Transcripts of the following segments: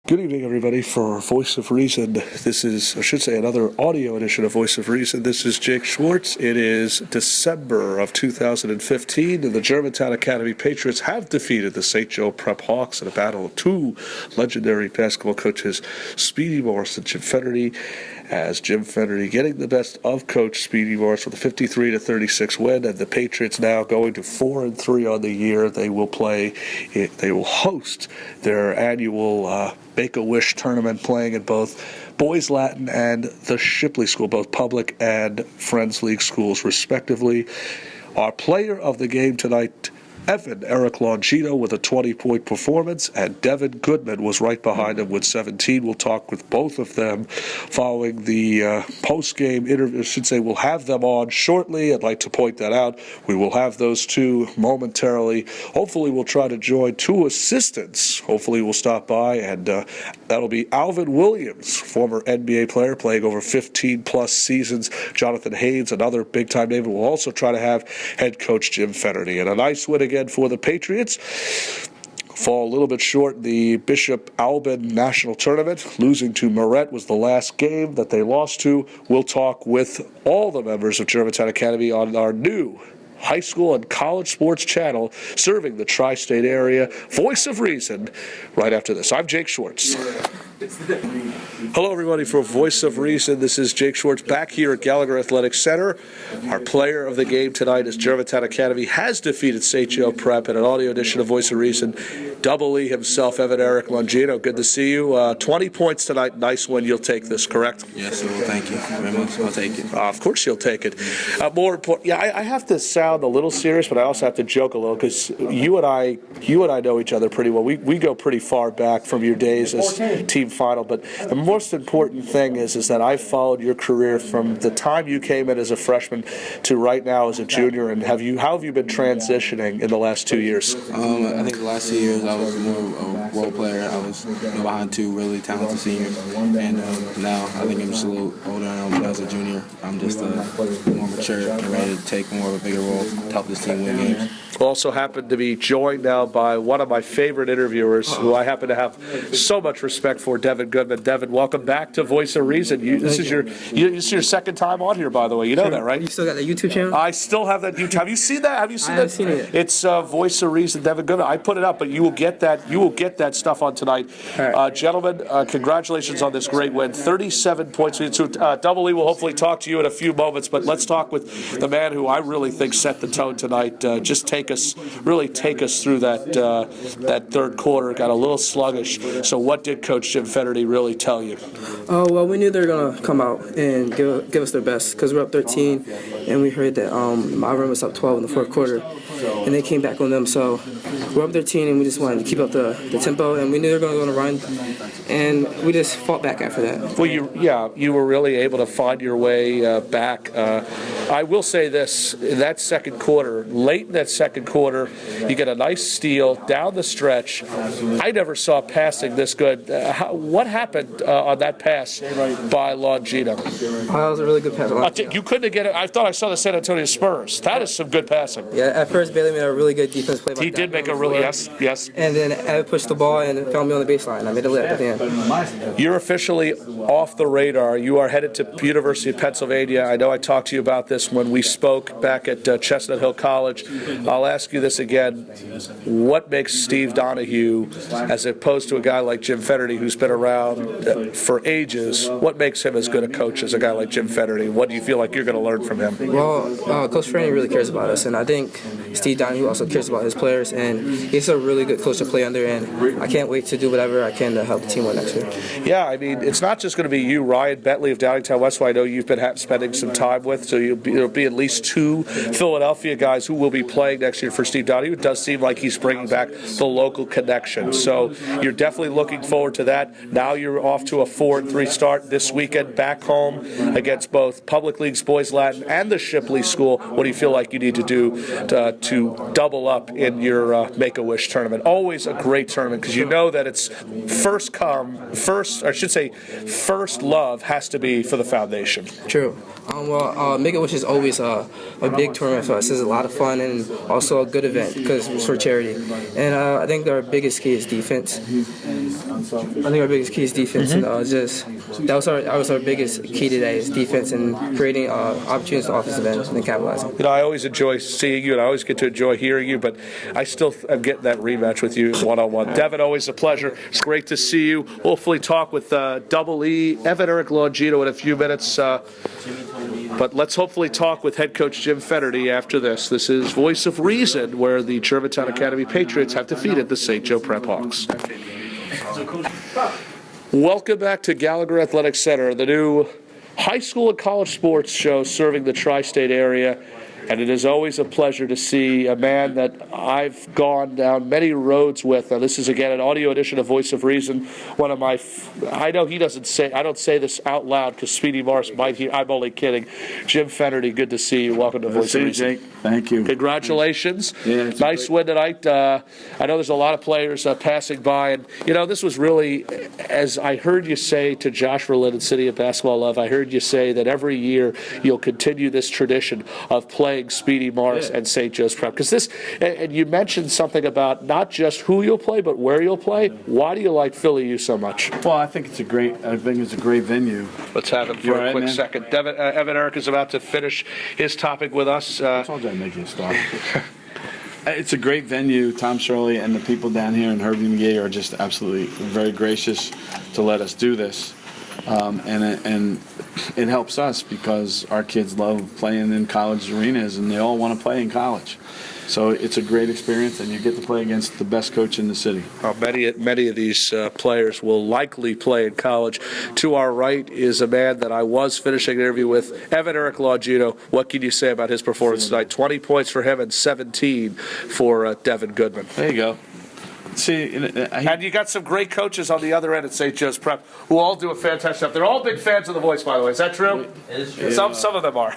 Good evening, everybody, for Voice of Reason. This is, I should say, another audio edition of Voice of Reason. This is Jake Schwartz. It is December of 2015, and the Germantown Academy Patriots have defeated the St. Joe Prep Hawks in a battle of two legendary basketball coaches, Speedy Morris and Jim Fennerty, as Jim Fennerty getting the best of Coach Speedy Morris with a 53-36 win, and the Patriots now going to 4-3 on the year. They will host their annual Make-A-Wish tournament, playing at both Boys Latin and the Shipley School, both public and Friends League schools, respectively. Our player of the game tonight, Eric Longino, with a 20-point performance, and Devin Goodman was right behind him with 17. We'll talk with both of them following the post-game interview. I should say we'll have them on shortly. I'd like to point that out. We will have those two momentarily. Hopefully we'll try to join two assistants. Hopefully we'll stop by, and that'll be Alvin Williams, former NBA player playing over 15-plus seasons. Jonathan Haynes, another big-time name. We'll also try to have head coach Jim Fennerty. And a nice win again for the Patriots. Fall a little bit short in the Bishop Albin National Tournament. Losing to Moret was the last game that they lost to. We'll talk with all the members of Germantown Academy on our new high school and college sports channel serving the tri-state area, Voice of Reason, right after this. I'm Jake Schwartz. Hello, everybody, for Voice of Reason. This is Jake Schwartz back here at Gallagher Athletic Center. Our player of the game tonight is Germantown Academy has defeated St. Joe Prep in an audio edition of Voice of Reason. Double E himself, Eric Longino. Good to see you. 20 points tonight. Nice win. You'll take this, correct? Yes, sir. Thank you very much. I'll take it. Of course you'll take it. More important, I have to sound a little serious, but I also have to joke a little because you and I know each other pretty well. We go pretty far back from your days as team final, but the most important thing is that I've followed your career from the time you came in as a freshman to right now as a junior. And how have you been transitioning in the last 2 years? I think the last 2 years I was more of a role player. I was behind two really talented seniors, and now I think I'm just a little older. And as a junior, I'm just more mature and ready to take more of a bigger role to help this team win games. Also happen to be joined now by one of my favorite interviewers, who I happen to have so much respect for, Devin Goodman. Devin, welcome back to Voice of Reason. This is your second time on here, by the way. You know that, right? You still got the YouTube channel? I still have that YouTube. Have you seen that? I haven't seen it. It's Voice of Reason, Devin Goodman. I put it up, but you will get that. You will get that stuff on tonight, right. Gentlemen. Congratulations on this great win. 37 points. Double E will hopefully talk to you in a few moments, but let's talk with the man who I really think set the tone tonight. Just take us through that third quarter. Got a little sluggish. So what did Coach Jim Fennerty really tell you? Oh, well, we knew they were going to come out and give us their best because we're up 13, and we heard that my room was up 12 in the fourth quarter, and they came back on them. So we're up 13, and we just wanted to keep up the tempo, and we knew they were going to go on a run, and we just fought back after that. Well, you were really able to find your way back. I will say this, in that second quarter, late in that second quarter, you get a nice steal down the stretch. I never saw passing this good. What happened on that pass by Longino? That was a really good pass. You couldn't get it. I thought I saw the San Antonio Spurs. That is some good passing. Yeah, at first Bailey made a really good defense play. He did make a really, yes. And then Ed pushed the ball and found me on the baseline. I made a layup at the end. You're officially off the radar. You are headed to University of Pennsylvania. I know I talked to you about this when we spoke back at Chestnut Hill College. I'll ask you this again. What makes Steve Donahue, as opposed to a guy like Jim Fennerty, who's been around for ages, what makes him as good a coach as a guy like Jim Fennerty? What do you feel like you're going to learn from him? Well, Coach Fennerty really cares about us, and I think Steve Donahue also cares about his players, and he's a really good coach to play under, and I can't wait to do whatever I can to help the team win next year. Yeah, I mean, it's not just going to be you, Ryan Bentley of Downingtown West, who I know you've been spending some time with, so there'll be at least two Philadelphia guys who will be playing next year for Steve Donahue. It does seem like he's bringing back the local connection, so you're definitely looking forward to that. Now you're off to a 4-3 start this weekend, back home against both Public Leagues, Boys Latin, and the Shipley School. What do you feel like you need to do to double up in your Make-A-Wish tournament. Always a great tournament because you know that it's first love has to be for the foundation. True. Make-A-Wish is always a big tournament for us. It's a lot of fun and also a good event because it's for charity. And I think our biggest key is defense. And that was our biggest key today is defense and creating opportunities to offensive ends and capitalizing. You know, I always enjoy seeing you, and I always get to enjoy hearing you, but I still am getting that rematch with you one-on-one. Devin, always a pleasure. It's great to see you. Hopefully talk with Double E, Evan Eric Longino in a few minutes. But let's hopefully talk with head coach Jim Fennerty after this. This is Voice of Reason, where the Germantown Academy Patriots have defeated the St. Joe Prep Hawks. Welcome back to Gallagher Athletic Center, the new high school and college sports show serving the tri-state area. And it is always a pleasure to see a man that I've gone down many roads with. Now, this is, again, an audio edition of Voice of Reason. One of my, I know he doesn't say, I don't say this out loud because Speedy Morris might hear, I'm only kidding. Jim Fennerty, good to see you. Welcome to Voice of Reason. Jake. Thank you. Congratulations. Yeah, nice win tonight. I know there's a lot of players passing by. And, you know, this was really, as I heard you say to Josh Berlin and City of Basketball Love, I heard you say that every year you'll continue this tradition of playing Speedy Morris and St. Joe's Prep. Because this, and you mentioned something about not just who you'll play, but where you'll play. Why do you like Philly U so much? Well, I think it's a great venue. Let's have him for a quick second. Evan Eric is about to finish his topic with us. I told you I'd make you stop. It's a great venue. Tom Shirley and the people down here in Herbie McGee are just absolutely very gracious to let us do this. And it helps us because our kids love playing in college arenas and they all want to play in college. So it's a great experience, and you get to play against the best coach in the city. Many of these players will likely play in college. To our right is a man that I was finishing an interview with, Evan Eric Longino. What can you say about his performance tonight? 20 points for him and 17 for Devin Goodman. There you go. See, and you got some great coaches on the other end at St. Joe's Prep who all do a fantastic job. They're all big fans of The Voice, by the way. Is that true? It is true. Some of them are.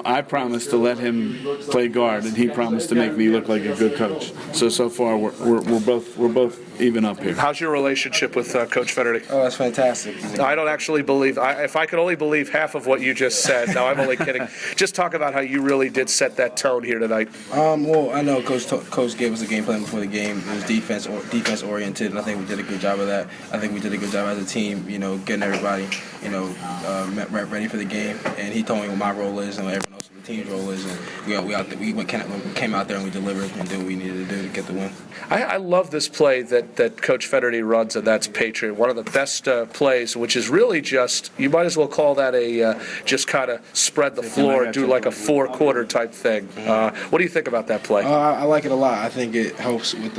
I promised to let him play guard, and he promised to make me look like a good coach. So far, we're both even up here. How's your relationship with Coach Fennerty? Oh, that's fantastic. I don't actually believe. If I could only believe half of what you just said. No, I'm only kidding. Just talk about how you really did set that tone here tonight. Well, I know Coach gave us a game plan before the game. It was defense oriented, and I think we did a good job of that. I think we did a good job as a team, getting everybody, ready for the game. And he told me what my role is and what everyone else on the team's role is, and we came out there and we delivered and did what we needed to do to get the win. I love this play that Coach Fennerty runs, and that's Patriot. One of the best plays, which is really just, you might as well call that a just kind of spread the floor and do like a four-quarter type thing. What do you think about that play? I like it a lot. I think it helps with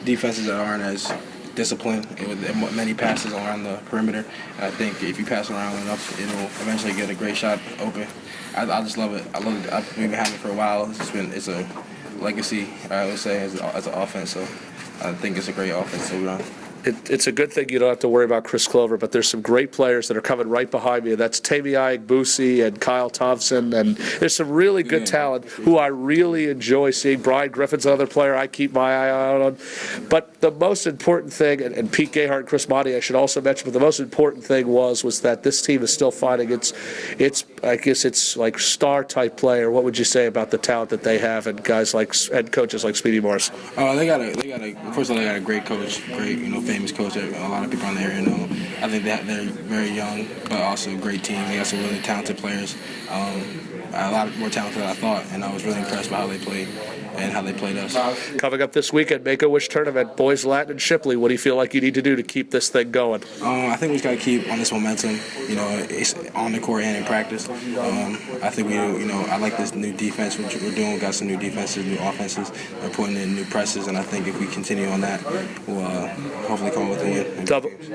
defenses that aren't as disciplined with many passes around the perimeter. I think if you pass around enough, it'll eventually get a great shot open. I just love it. I love it. We've been having it for a while. It's a legacy, I would say, as an offense. So I think it's a great offense to run. It's a good thing you don't have to worry about Chris Clover, but there's some great players that are coming right behind me. That's Tamiai Boosie and Kyle Thompson, and there's some really good talent who I really enjoy seeing. Brian Griffin's another player I keep my eye out on. But the most important thing, and Pete Gahart and Chris Monty I should also mention, but the most important thing was that this team is still finding its I guess it's like star-type player. What would you say about the talent that they have and guys like and coaches like Speedy Morris? They got first of all, they got a great coach, great, famous coach. A lot of people in the area know. I think that they're very young, but also a great team. They got some really talented players. A lot more talented than I thought, and I was really impressed by how they played and how they played us. Coming up this weekend, Make-A-Wish tournament, boys Latin and Shipley. What do you feel like you need to do to keep this thing going? I think we just got to keep on this momentum. It's on the court and in practice. I think I like this new defense which we're doing. We got some new defenses, new offenses. We're putting in new presses, and I think if we continue on that, we'll hopefully come up with a win.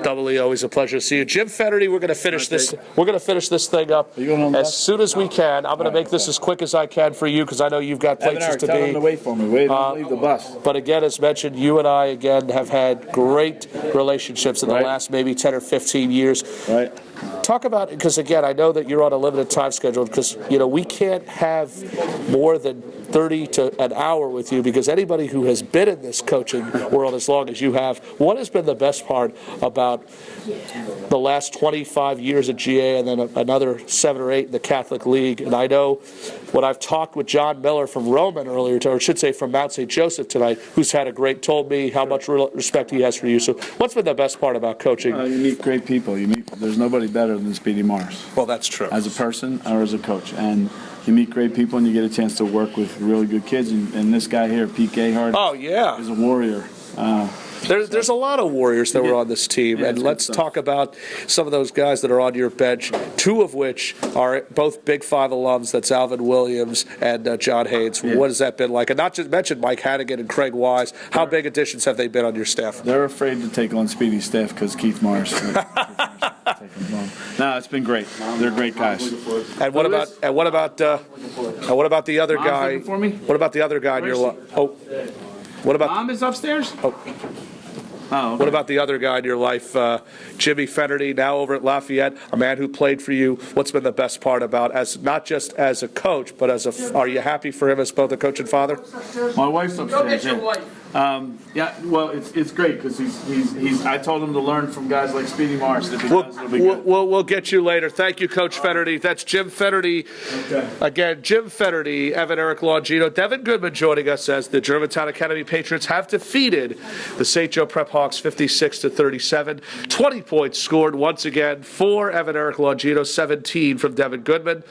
Double E, always a pleasure to see you, Jim Fennerty. We're going to finish this. We're going to finish this thing up as soon as we can. I'm going to make this as quick as I can for you because I know you've got places to be. wait for me. Wait, don't leave the bus. But again, as mentioned, you and I, again, have had great relationships in the Right. last maybe 10 or 15 years. Right. Talk about, because again, I know that you're on a limited time schedule, because, we can't have more than 30 to an hour with you, because anybody who has been in this coaching world as long as you have, what has been the best part about the last 25 years at GA and then another 7 or 8 in the Catholic League? And I know when I've talked with John Miller from Roman earlier, or I should say from Mount St. Joseph tonight, who's had told me how much respect he has for you. So what's been the best part about coaching? You meet great people. There's nobody better than Speedy Morris. Well, that's true. As a person or as a coach. And you meet great people and you get a chance to work with really good kids. And this guy here, Pete Gayhart, Oh, yeah. is a warrior. There's a lot of warriors that were on this team, Yeah, and it's let's good stuff. talk about some of those guys that are on your bench, 2 of which are both Big Five alums. That's Alvin Williams and John Haynes. Yeah. What has that been like? And not just mention Mike Hannigan and Craig Wise. How big additions have they been on your staff? They're afraid to take on Speedy's staff because Keith Morris. No, it's been great. They're great guys. And what about the other Mom's guy? looking for me? What about the other guy in your what about Mom is upstairs? Oh. Oh, okay. What about the other guy in your life, Jimmy Fennerty, now over at Lafayette, a man who played for you? What's been the best part about, as not just as a coach, but are you happy for him as both a coach and father? My wife's upstairs. Yeah, well, it's great because he's. I told him to learn from guys like Speedy Morris. If he does, it'll be good. We'll get you later. Thank you, Coach Fennerty. That's Jim Fennerty. Okay. Again, Jim Fennerty, Evan Eric Longino, Devin Goodman joining us as the Germantown Academy Patriots have defeated the St. Joe Prep Hawks 56-37. 20 points scored once again for Evan Eric Longino, 17 from Devin Goodman.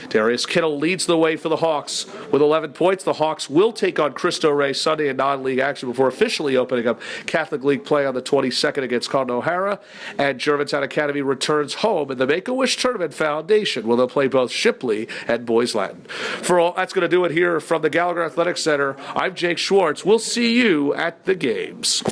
Darius Kittle leads the way for the Hawks with 11 points. The Hawks will take on Cristo Rey Sunday in non-league action before officially opening up Catholic League play on the 22nd against Condon O'Hara. And Germantown Academy returns home in the Make-A-Wish Tournament Foundation, where they'll play both Shipley and Boys Latin. For all, that's going to do it here from the Gallagher Athletic Center. I'm Jake Schwartz. We'll see you at the games.